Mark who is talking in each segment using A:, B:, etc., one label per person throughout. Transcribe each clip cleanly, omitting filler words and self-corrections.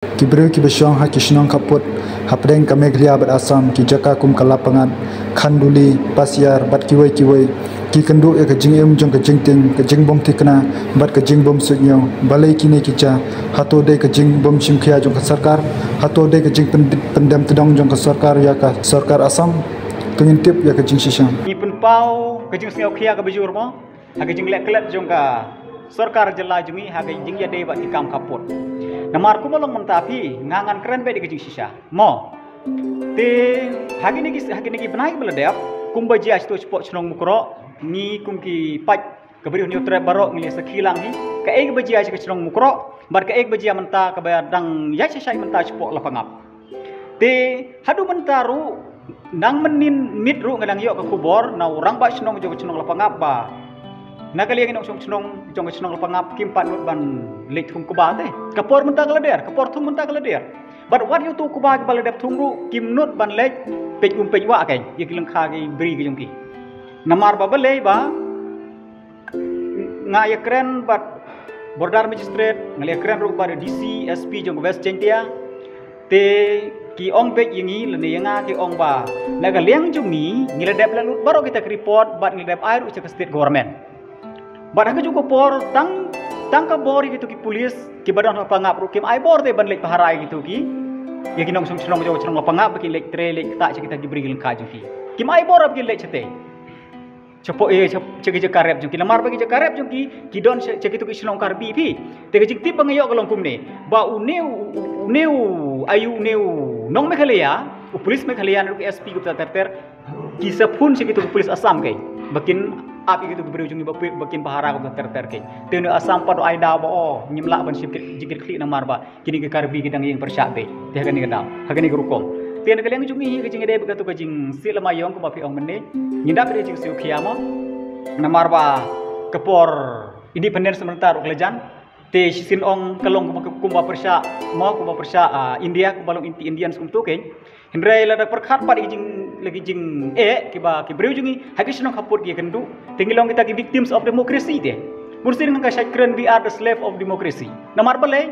A: Kibru ki besyong ha kishnong kaput hapdeng ka Meghalaya bat Assam ki jaka kum ka lapangan Khanduli Pasiar bat kiwai ki kendu e ka jing em jong ka jing ting ka jing bom tikna bat ka jing bom sunyo balai kini kicha hato de ka jing bom chimkhia jong ka sarkar hato de ka jing pendam tedong jong ka sarkar ya ka sarkar Assam tungintip ya ka jing shisha
B: ni pun pau ka jing sngau khia ka bejur mo ha ka jing lek klet jong ka sarkar jela jungi ha ka jing ya de bat ki kam kaput namar ku molong mentapi ngangan keren be di ka jing shisha mo te hagi niki benai beledap kumbaji asto spot chnong mukro ni kumki paj kabri ni tre barok ni sakhilang ni ka ek baji aja ka chnong mukro bar ka ek baji menta ka bayadang ya shai menta spot lapangap te hadu mentaru nang menin mitru ngadang yok ka kubor na orang ba chnong jo chnong lapangap ba nakaliang inong chnong jong chnong lapangap kimpat nut ban lek thum kuba te kapor menta kapor thum menta kalader. But what you to kubag baladap tungru kimnut ban lek pej wa kai yekilang khagi bri gi jongki namar ba balei ba nga yakren bat bordar magistrate ngali yakren ru ba DC SP jong West Jentia te ki ong pej yingi lene yanga ki ong ba naga liang jungi ngiladap lalut baro kita report bat ngiladap air ucak state government bat hanga juga por tang ka bori gitu ki polis ki badan pangap ru kim ai bor te ban lek paharai gitu ki ya kinong sung jo chnong lapangap ki lek tre lek ta kita gibri gil ka juki ki mai bor ab ki lek chete chopo cheki karep juki lamar bagi karep juki ki don cheki tu ki chnong karbi phi te ki jikti bangayok kalong kumne ba uneu ayu neu nong Meghalaya pulis Meghalaya ru SP gupta terter ki sapun cheki tu pulis Assam kai bakin api gitu beri ujung bakin bahara ko ter ke tenu Assam padu aida ba o nyimla ban sip jikir klik namar ba kini ke karbi gidang yang persyabe teh kan gedam hagani gurukom ten kalian ujung hi ke jing ede begatu ke jing silama yong ko bapi ong menne nyindap de jing siu khiamo namar ba kepor independen sementara uklejan te sin ong kalong kumba persya mo kumba persya India balong inti Indian sum tu ke hindrai lada perkhat pad jing lagi jing kiba ki breu jungi hakisno khapur ki kendu tingilong kita ki victims of democracy te mursi nang ka shakran we are the slave of democracy namar balai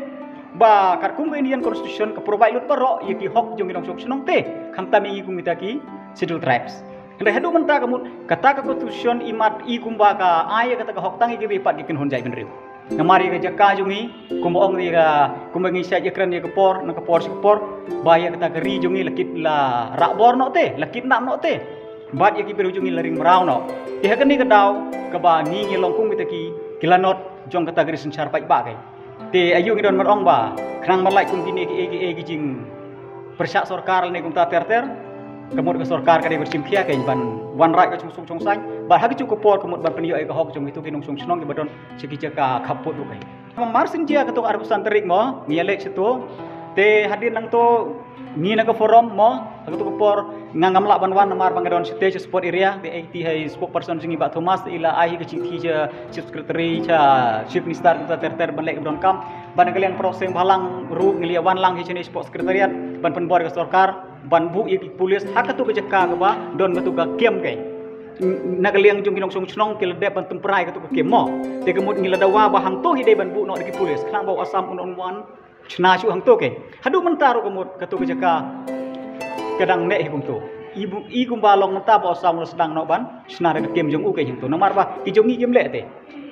B: ba karkum Indian constitution ka provide lut paro yeki hok jungi nong sok te khamta mi kum kita ki scheduled tribes hindai hadu menta kamut kata ka constitution imat I kumba ka aya kata ka hok tangi ki bepat ki ken honjai benreu namari ka jaka jungi kumong ri ka kumangi sa jakran ye kapor na kapor baya kata keri jungi lakit la rakbor no te lakit nak no te bat ye ki peru jungi laring merau no ye kan ni kadau ka ba ni ngilong kum kita ki kilanot jong kata geri sencar pai ba kai te ayu ngidon merong ba khnang malai kum kini ki jing persyak sarkar ni kum ta ter kemud ke sarkar ka de bersim khia kai ban wan rai ka chung sang ba hagi cu kapor kemud ban penyo ai ka hok jong itu ki nong sung snong ki badon seki jaka khaput ru kai mamar sinjia ketuk arbusan terik mo ngialek situ te hadir nang to ni naga forum mo ketuk kapor ngangam la banwan namar bangadon stage support area te 80 hai spokesperson singi ba Thomas ila ai ke chief chief secretary cha chief minister kita ter ban lek don kam ban kalian proses balang ru ngiliawan lang hi chini sport secretariat ban penbor ke sarkar ban bu ye polis hak ketuk ke jaka ke ba don ketuk ka kem kai nakaliang jung kinong sung chnong ke ledep ban temprai ketuk ke mo te kemud ngiladawa ba hang to hi de ban bu no de polis khang ba Assam un wan chna chu hang to ke hadu mentaru kemud ketuk ke jaka kadang nek hi kumtu ibu I kumba long menta ba Assam sedang no ban chna de kem jung u ke jung to namar ba ki jung I kem le te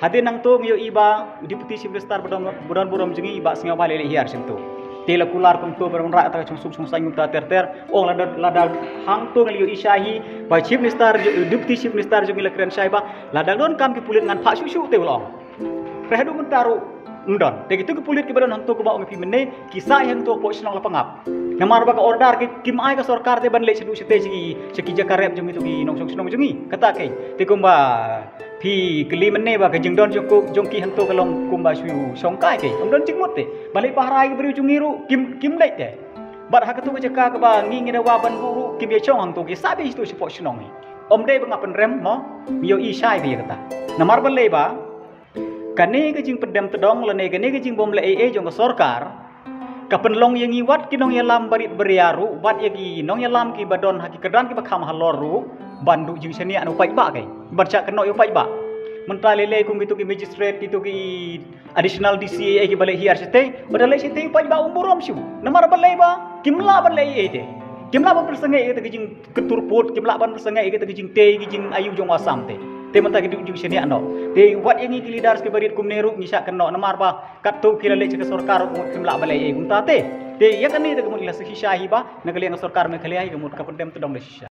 B: hade nang to ngyo iba deputy chief minister bodon borom jungi iba singa ba le hiar sim to tela kular kum to berang rak ta chung sang ta ter ong lada hang to ngalio isahi ba chief minister deputy chief minister jungi lakren sai ba lada don kam ki pulit ngan pha su te ulong prehadu mentaru ndon te gitu ki pulit ki badon hang to ko ba ong pi menne kisah yang to po snong lapangap namar ba ka order ki kim ai ka sarkar te ban le sedu sete seki jakarep jungi to ki nong snong jungi kata kai te kumba phi kli menne ba ka jingdon jongki hang to kalong kumba shu songkai ke ondon jingmut te balai pahrai beri jungi ru kim lek te bat ha katu jaka ka ba ngi da wa ban buru kim ye chong hang to ki sabi stu support snong ni om de ba ngapen rem mo mio I sai be kata namar balai ba kane ke jing pedam tedong lene kane ke jing bom le jong ka sarkar kapen long yang iwat kinong yalam barit beriaru bat yagi nong yalam ki badon haki kedan ki bakam haloru bandu jing seni anu pai ba kai barca keno yo pai ba mentah lele kum gitu ki magistrate gitu ki additional DCA ki balai hiar sete badalai sete pa ba umurom syu namar balai ba kimla balai ete kimla ban persengai ete kijing keturput kimla ban persengai ete kijing te kijing ayu jong asam te mentah ki jung sini ano te wat yang ki leaders ki barit kum neru ngisa keno namar ba katu ki lele ke sarkar kimla balai kum ta te ya kan ni te kemun ila shisha hiba nagaliang sarkar me khalai ke mut kapendem tu dong le shisha